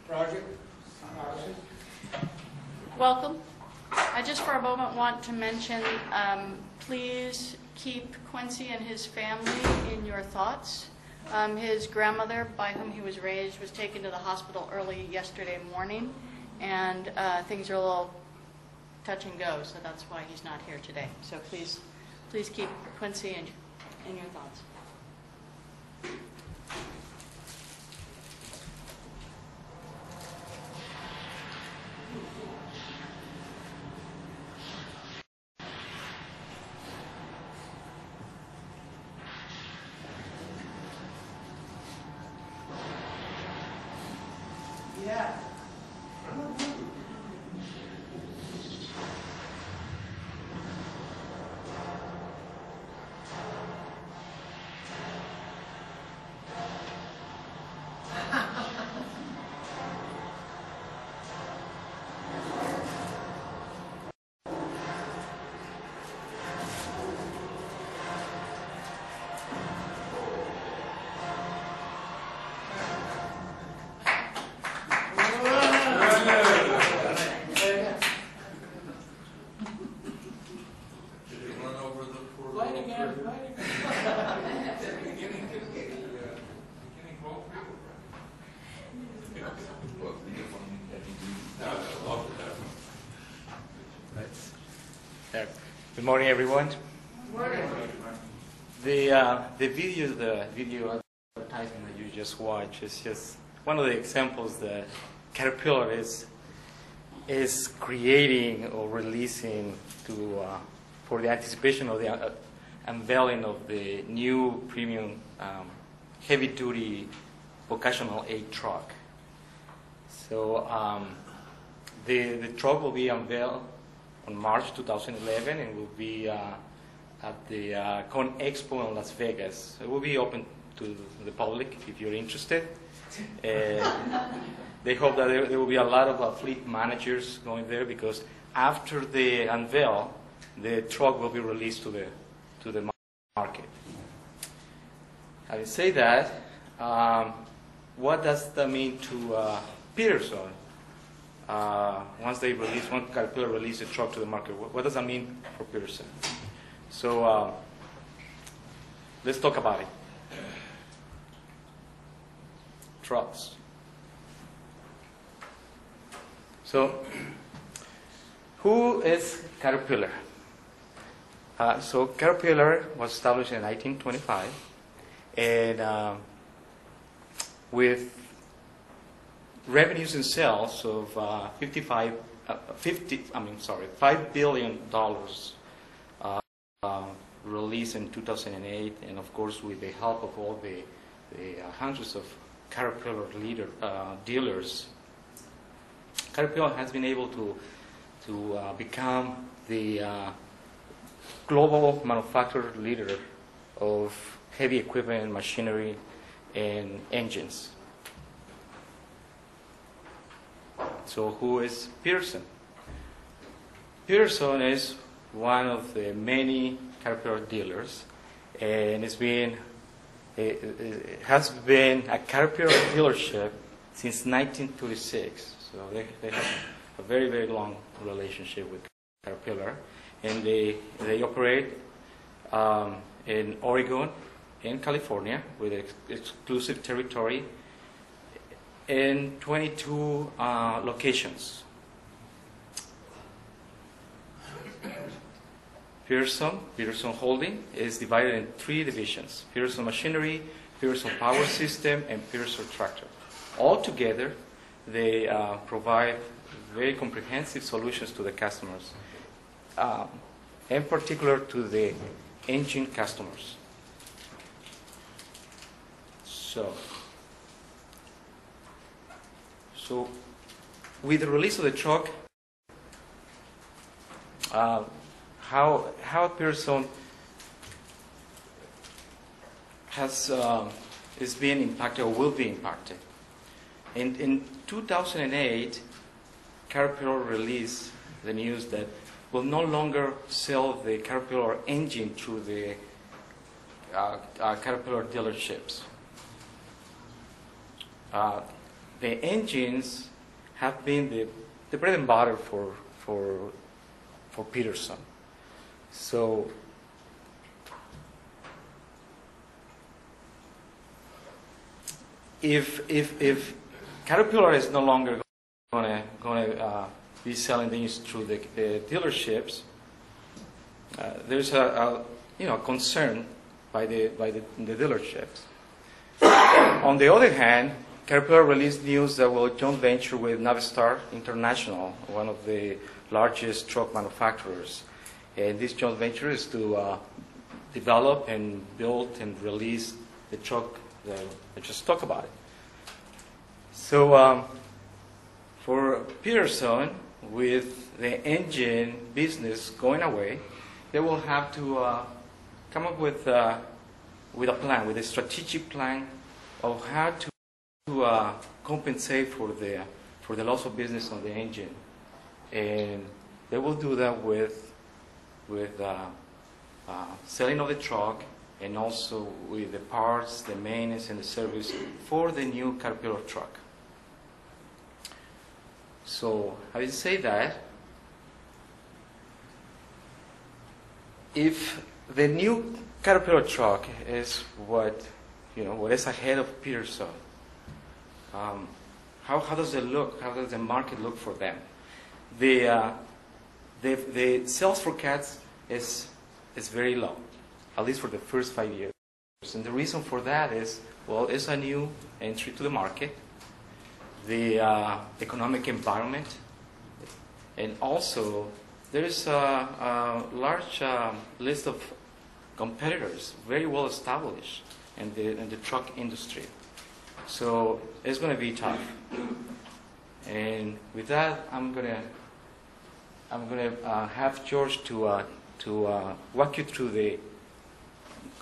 project. Welcome. I just for a moment want to mention, please keep Quincy and his family in your thoughts. His grandmother, by whom he was raised, was taken to the hospital early yesterday morning, and things are a little touch and go, so that's why he's not here today. So please keep Quincy in your thoughts. Yeah. Good morning, everyone. Good morning. The video advertisement that you just watched is just one of the examples that Caterpillar is creating or releasing to for the anticipation of the unveiling of the new premium heavy-duty vocational aid truck. So the truck will be unveiled on March 2011, and will be at the Con Expo in Las Vegas. It will be open to the public if you're interested. They hope that there will be a lot of fleet managers going there, because after the unveil, the truck will be released to the market. Having said that, what does that mean to Peterson? Once Caterpillar release the truck to the market, what does that mean for Peterson? So let's talk about it. Trucks. So who is Caterpillar? So Caterpillar was established in 1925, and with revenues and sales of $5 billion released in 2008, and of course with the help of all the hundreds of Caterpillar dealers, Caterpillar has been able to become the global manufacturer leader of heavy equipment, machinery, and engines. So who is Peterson? Peterson is one of the many Caterpillar dealers, and it has been a Caterpillar dealership since 1936. So they have a very, very long relationship with Caterpillar, and they operate in Oregon and California with exclusive territory in 22 locations. Peterson Holding is divided in 3 divisions: Peterson Machinery, Peterson Power System, and Peterson Tractor. All together, they provide very comprehensive solutions to the customers, in particular to the engine customers. So with the release of the truck, how Peterson is being impacted or will be impacted. In 2008, Caterpillar released the news that will no longer sell the Caterpillar engine through the Caterpillar dealerships. the engines have been the bread and butter for Peterson. So if Caterpillar is no longer going to be selling things through the dealerships, there's a concern by the dealerships. On the other hand, Caterpillar released news that will joint venture with Navistar International, one of the largest truck manufacturers. And this joint venture is to develop and build and release the truck that I just talked about. So for Peterson, with the engine business going away, they will have to come up with a plan, with a strategic plan of how to compensate for the loss of business on the engine, and they will do that with selling of the truck, and also with the parts, the maintenance, and the service for the new Caterpillar truck. So, having said that, if the new Caterpillar truck is what is ahead of Peterson, how does it look? How does the market look for them? The sales forecast is very low, at least for the first 5 years. And the reason for that is, well, it's a new entry to the market, the economic environment, and also there is a large list of competitors, very well established in the truck industry. So it's going to be tough. And with that, I'm gonna have George to walk you through the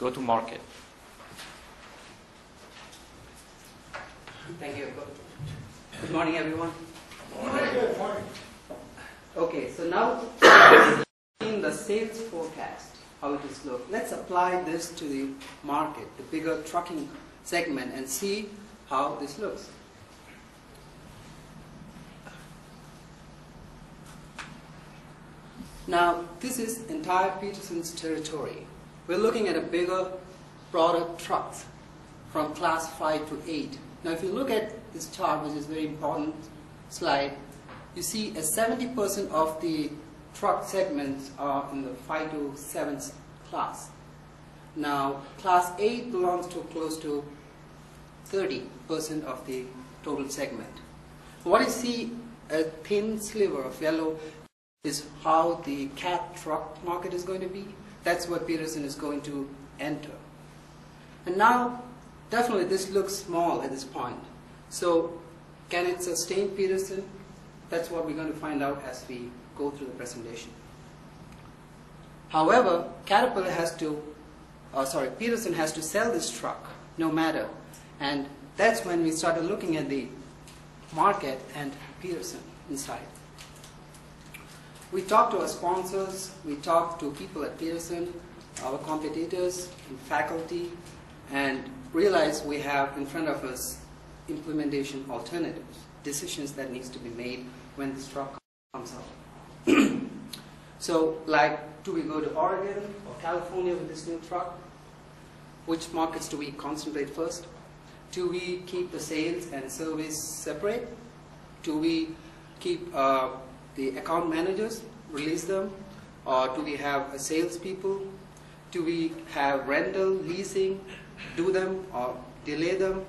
go-to-market. Thank you. Good morning, everyone. Good morning. Okay, so now in the sales forecast, how it is look. Let's apply this to the market, the bigger trucking segment, and see how this looks. Now, this is entire Peterson's territory. We're looking at a bigger, broader trucks from class 5 to 8. Now, if you look at this chart, which is a very important slide, you see a 70% of the truck segments are in the 5 to 7 class. Now, class 8 belongs to close to 30% of the total segment. What you see, a thin sliver of yellow, is how the cat truck market is going to be. That's what Peterson is going to enter. And now, definitely this looks small at this point. So, can it sustain Peterson? That's what we're going to find out as we go through the presentation. However, Peterson has to sell this truck no matter. And that's when we started looking at the market and Peterson inside. We talked to our sponsors, we talked to people at Peterson, our competitors and faculty, and realized we have in front of us implementation alternatives, decisions that needs to be made when this truck comes out. So, like, do we go to Oregon or California with this new truck? Which markets do we concentrate first? Do we keep the sales and service separate? Do we keep the account managers, release them? Or do we have salespeople? Do we have rental, leasing, do them or delay them?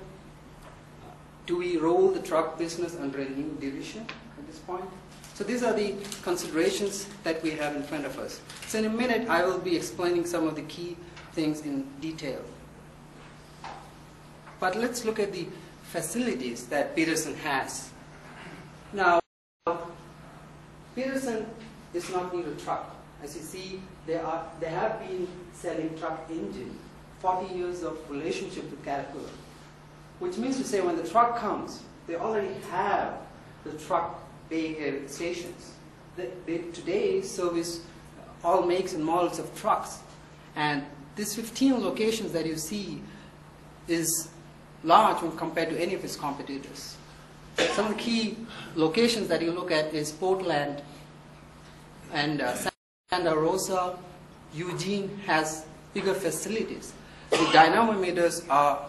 Do we roll the truck business under a new division at this point? So these are the considerations that we have in front of us. So in a minute, I will be explaining some of the key things in detail. But let's look at the facilities that Peterson has. Now, Peterson is not new to truck. As you see, they have been selling truck engine, 40 years of relationship with Caterpillar. Which means to say when the truck comes, they already have the truck bay stations. They today service all makes and models of trucks. And these 15 locations that you see is large when compared to any of its competitors. Some of the key locations that you look at is Portland and Santa Rosa. Eugene has bigger facilities. The dynamometers are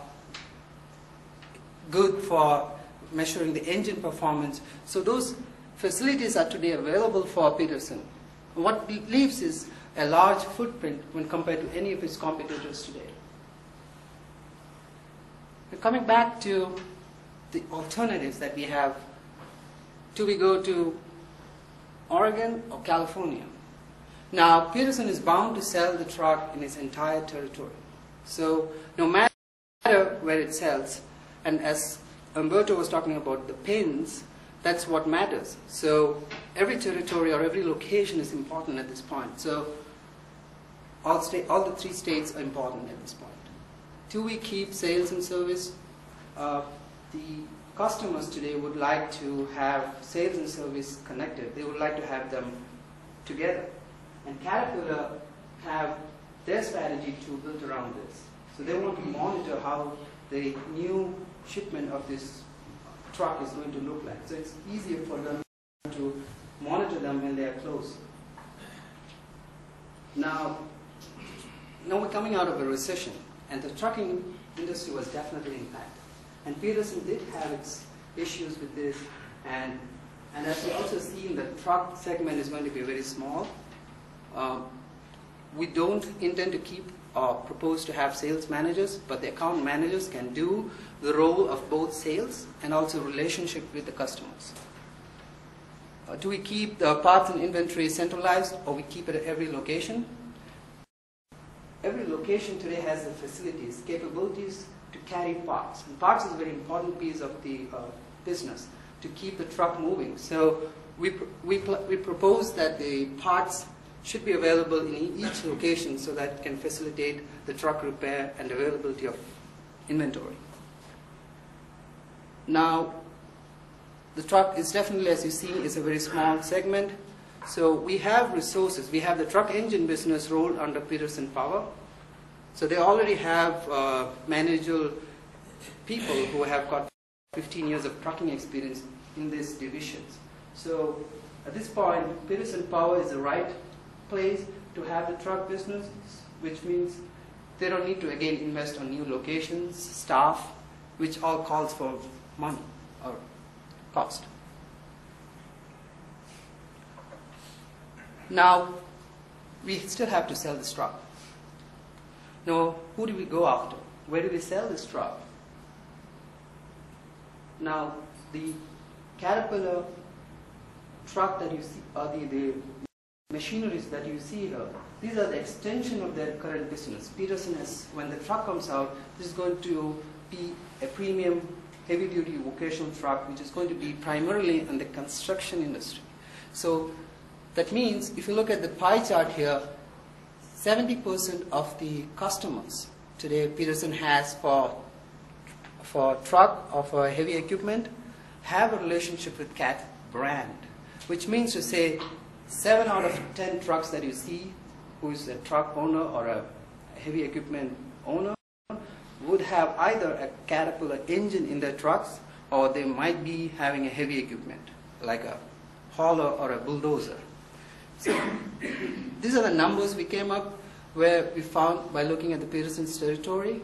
good for measuring the engine performance. So those facilities are today available for Peterson. What it leaves is a large footprint when compared to any of its competitors today. Coming back to the alternatives that we have, do we go to Oregon or California? Now, Peterson is bound to sell the truck in its entire territory. So no matter where it sells, and as Umberto was talking about the pins, that's what matters. So every territory or every location is important at this point. So all the 3 states are important at this point. Do we keep sales and service? The customers today would like to have sales and service connected. They would like to have them together. And Caterpillar have their strategy to build around this. So they want to monitor how the new shipment of this truck is going to look like. So it's easier for them to monitor them when they are close. Now we're coming out of a recession, and the trucking industry was definitely impacted. And Peterson did have its issues with this, and as we also seen, the truck segment is going to be very small. We don't intend to keep or propose to have sales managers, but the account managers can do the role of both sales and also relationship with the customers. Do we keep the parts and inventory centralized, or we keep it at every location? Every location today has the facilities, capabilities to carry parts. And parts is a very important piece of the business to keep the truck moving. So we propose that the parts should be available in each location so that it can facilitate the truck repair and availability of inventory. Now, the truck is definitely, as you see, is a very small segment. So we have resources. We have the truck engine business rolled under Peterson Power. So they already have managerial people who have got 15 years of trucking experience in these divisions. So at this point, Peterson Power is the right place to have the truck business, which means they don't need to again invest on new locations, staff, which all calls for money or cost. Now, we still have to sell this truck. Now, who do we go after? Where do we sell this truck? Now, the Caterpillar truck that you see, or the machineries that you see here, these are the extension of their current business. Peterson has, when the truck comes out, this is going to be a premium heavy-duty vocational truck, which is going to be primarily in the construction industry. So that means, if you look at the pie chart here, 70% of the customers today Peterson has for truck or for heavy equipment have a relationship with Cat brand, which means to say 7 out of 10 trucks that you see, who is a truck owner or a heavy equipment owner, would have either a Caterpillar engine in their trucks, or they might be having a heavy equipment, like a hauler or a bulldozer. So these are the numbers we came up where we found by looking at the Peterson's territory.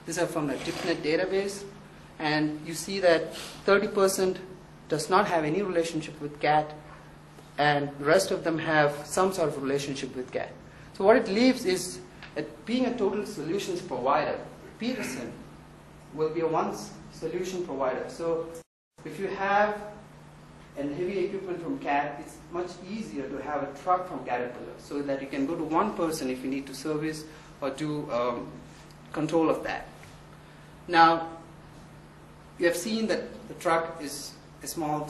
These are from the TIPNet database, and you see that 30% does not have any relationship with CAT, and the rest of them have some sort of relationship with CAT. So what it leaves is, being a total solutions provider, Peterson will be a one solution provider. So if you have a heavy equipment from CAT, it's much easier to have a truck from Caterpillar, so that you can go to one person if you need to service or do control of that. Now, you have seen that the truck is a small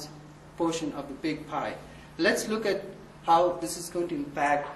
portion of the big pie. Let's look at how this is going to impact